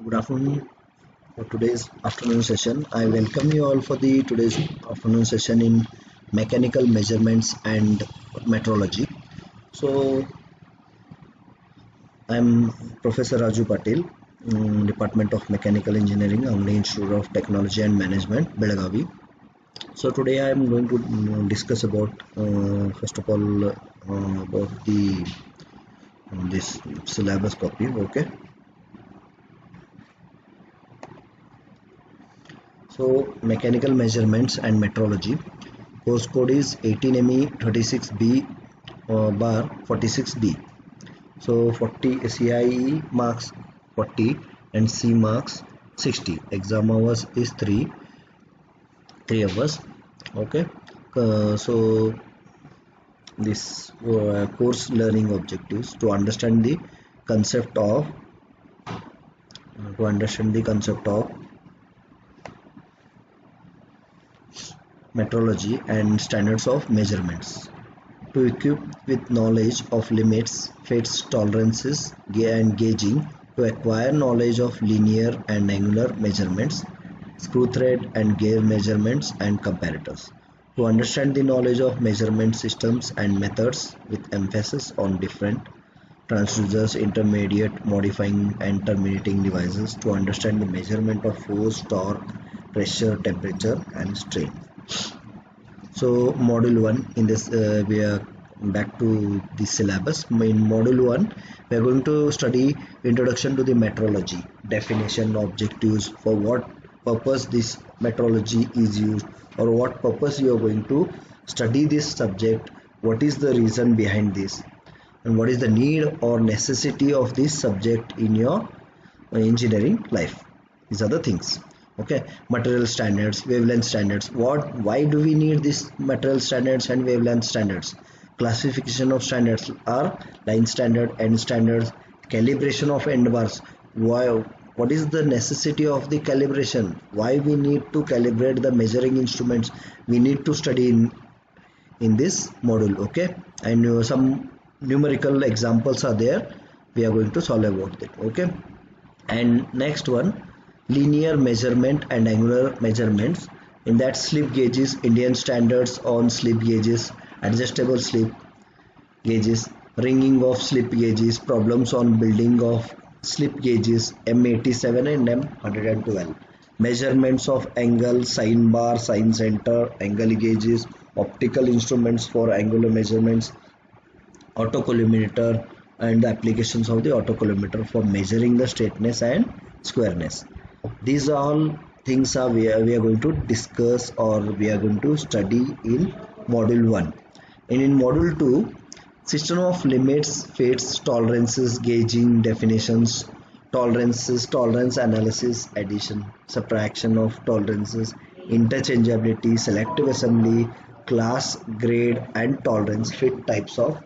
Good afternoon for today's afternoon session. I welcome you all for the today's afternoon session in mechanical measurements and metrology. So I'm Professor Raju Patil, Department of Mechanical Engineering, Amni Institute of Technology and Management, Belagavi. So today I am going to discuss about first of all about the this syllabus copy. Okay. So mechanical measurements and metrology. Course code is 18ME 36B bar 46D. So 40 CIE marks 40 and C marks 60. Exam hours is 3 hours. Okay. So this course learning objectives to understand the concept of metrology and standards of measurements, to equip with knowledge of limits, fits, tolerances and gauging, to acquire knowledge of linear and angular measurements, screw thread and gear measurements and comparators, to understand the knowledge of measurement systems and methods with emphasis on different transducers, intermediate, modifying and terminating devices, to understand the measurement of force, torque, pressure, temperature and strain. So module 1, in this we are back to the syllabus. In module 1 we are going to study introduction to the metrology, definition, objectives, for what purpose this metrology is used, or what purpose you are going to study this subject, what is the reason behind this, and what is the need or necessity of this subject in your engineering life. These are the things. Okay, material standards, wavelength standards. Why do we need these material standards and wavelength standards? Classification of standards are line standard, end standards, calibration of end bars. What is the necessity of the calibration? Why we need to calibrate the measuring instruments? We need to study in this module. Okay, and some numerical examples are there. We are going to solve about it. Okay, and next one, linear measurement and angular measurements. In that, slip gauges, Indian standards on slip gauges, adjustable slip gauges, ringing of slip gauges, problems on building of slip gauges, M87 and M112, measurements of angle, sine bar, sine center, angle gauges, optical instruments for angular measurements, autocollimator and the applications of the autocollimator for measuring the straightness and squareness. These all things are we are going to discuss, or we are going to study in module 1. And in module 2, system of limits, fits, tolerances, gauging, definitions, tolerances, tolerance analysis, addition, subtraction of tolerances, interchangeability, selective assembly, class, grade and tolerance, fit, types of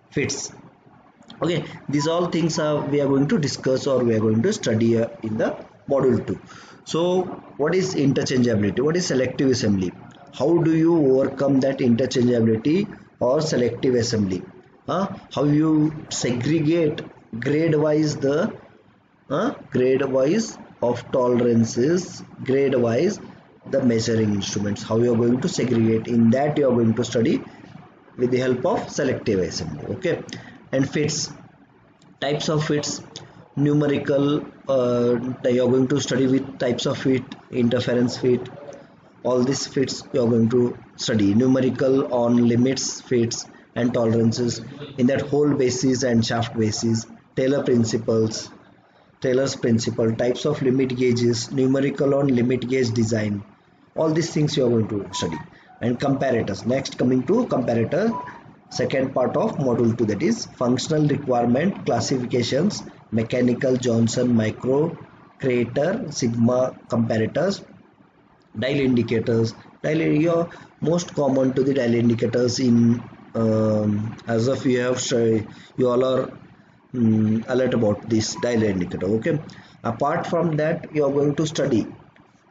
fits. Okay, these all things are we are going to discuss, or we are going to study in the module 2. So what is interchangeability? What is selective assembly? How do you overcome that interchangeability or selective assembly? How you segregate grade wise the grade wise of tolerances, grade wise the measuring instruments, how you are going to segregate. In that you are going to study with the help of selective assembly. Okay, and fits, types of fits, numerical, you are going to study with types of fit, interference fit, all these fits you are going to study. Numerical on limits, fits and tolerances, in that hole basis and shaft basis, Taylor's principle, types of limit gauges, numerical on limit gauge design, all these things you are going to study. And comparators, next coming to comparator, second part of module 2, that is functional requirement, classifications, mechanical, Johnson, micro, Crater, sigma comparators, dial indicators. Dial, most common to the dial indicators in as of you have you all are alert about this dial indicator. Okay, apart from that you are going to study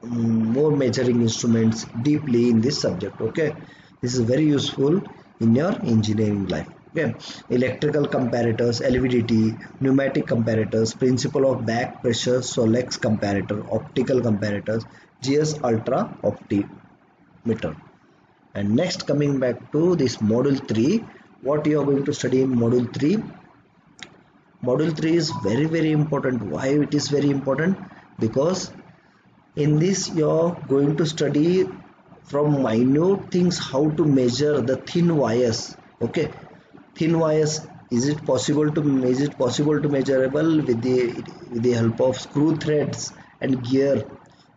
more measuring instruments deeply in this subject. Okay, this is very useful in your engineering life. Okay, electrical comparators, LVDT, pneumatic comparators, principle of back pressure, Solex comparator, optical comparators, GS ultra optimeter. And next, coming back to this module 3, what you are going to study in module 3? Module 3 is very important. Why it is very important? Because in this you are going to study from minute things how to measure the thin wires. Okay, thin wires, is it possible to measurable with the help of screw threads and gear?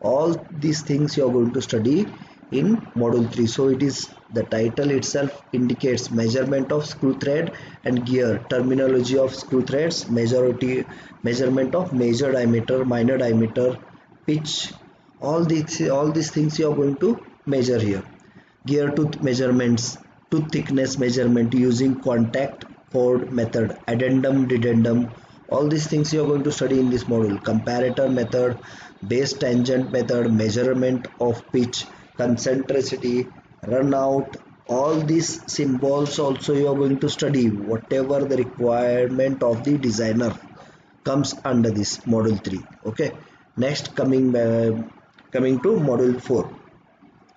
All these things you are going to study in module 3. So it is, the title itself indicates measurement of screw thread and gear, terminology of screw threads, measurement of major diameter, minor diameter, pitch, all these things you are going to measure here. Gear tooth measurements, tooth thickness measurement using contact cord method, addendum, dedendum, all these things you are going to study in this module. Comparator method, base tangent method, measurement of pitch, concentricity, runout, all these symbols also you are going to study. Whatever the requirement of the designer comes under this module 3. Okay, next, coming to module 4.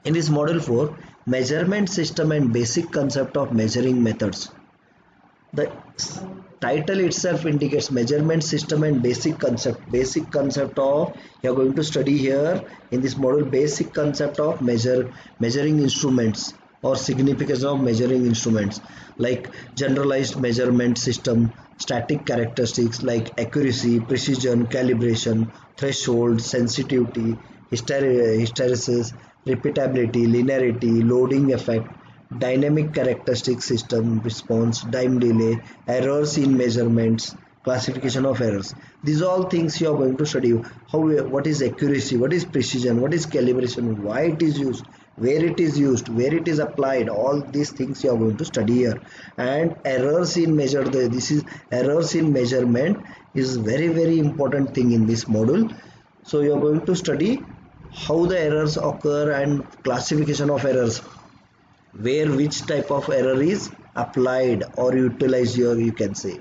In this module 4, measurement system and basic concept of measuring methods. The title itself indicates measurement system and basic concept. Basic concept of, you are going to study here in this module, basic concept of measuring instruments or significance of measuring instruments, like generalized measurement system, static characteristics like accuracy, precision, calibration, threshold, sensitivity, hysteresis, repeatability, linearity, loading effect, dynamic characteristic system response, time delay, errors in measurements, classification of errors. These all things you are going to study. What is accuracy, what is precision, what is calibration, why it is used, where it is used, where it is applied, all these things you are going to study here. And errors in errors in measurement is very important thing in this module. So you are going to study how the errors occur and classification of errors, where which type of error is applied or utilized here, you can say.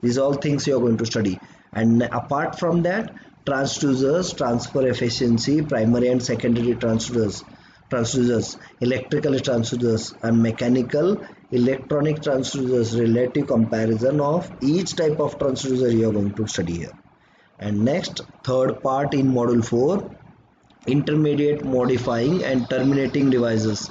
These all things you are going to study. And apart from that, transducers, transfer efficiency, primary and secondary transducers, electrical transducers and mechanical electronic transducers, relative comparison of each type of transducer you are going to study here. And next, third part in module 4, intermediate modifying and terminating devices.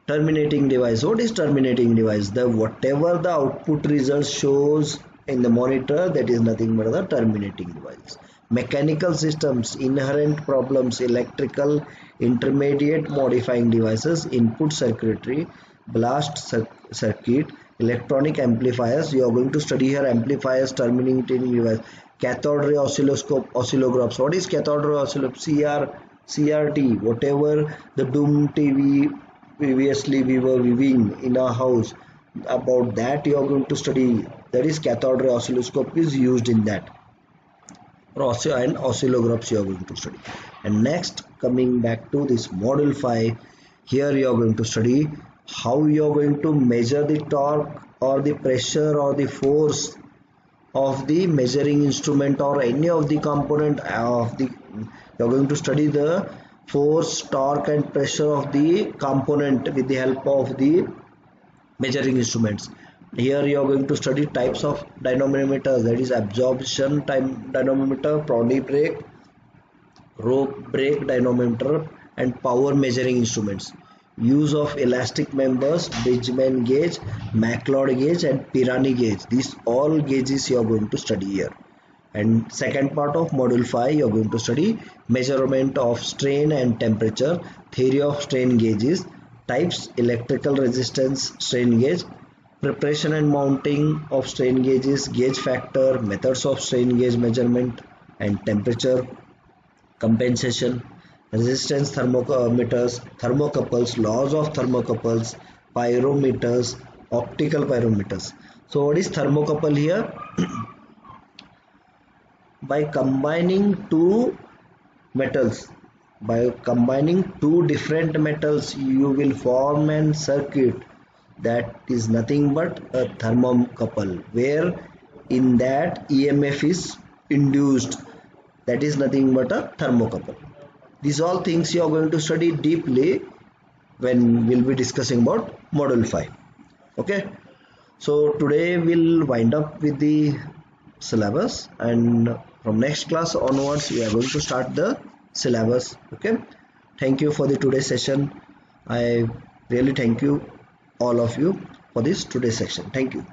Terminating device, what is terminating device? The whatever the output result shows in the monitor, that is nothing but the terminating device. Mechanical systems, inherent problems, electrical intermediate modifying devices, input circuitry, blast circuit, electronic amplifiers. You are going to study here amplifiers, terminating device, cathode ray oscilloscope, oscillographs. What is cathode ray oscilloscope? CRT, whatever the Doom TV previously we were viewing in our house, about that you are going to study. That is cathode ray oscilloscope is used in that, and oscillographs you are going to study. And next, coming back to this module 5, here you are going to study how you are going to measure the torque or the pressure or the force of the measuring instrument or any of the component of the, you are going to study the force, torque and pressure of the component with the help of the measuring instruments. Here you are going to study types of dynamometers, that is absorption time dynamometer, Prodi brake, rope brake dynamometer and power measuring instruments. Use of elastic members, Bridgman gauge, McLeod gauge and Pirani gauge. These all gauges you are going to study here. And second part of module 5, you are going to study measurement of strain and temperature, theory of strain gauges, types, electrical resistance strain gauge, preparation and mounting of strain gauges, gauge factor, methods of strain gauge measurement and temperature, compensation, resistance thermometers, thermocouples, laws of thermocouples, pyrometers, optical pyrometers. So what is thermocouple here? By combining two metals, by combining two different metals, you will form an circuit that is nothing but a thermocouple, where in that EMF is induced, that is nothing but a thermocouple. These all things you are going to study deeply when we'll be discussing about module 5. Okay, so today we'll wind up with the syllabus, and from next class onwards we are going to start the syllabus. Okay, thank you for the today's session. I really thank you all of you for this today's session. Thank you.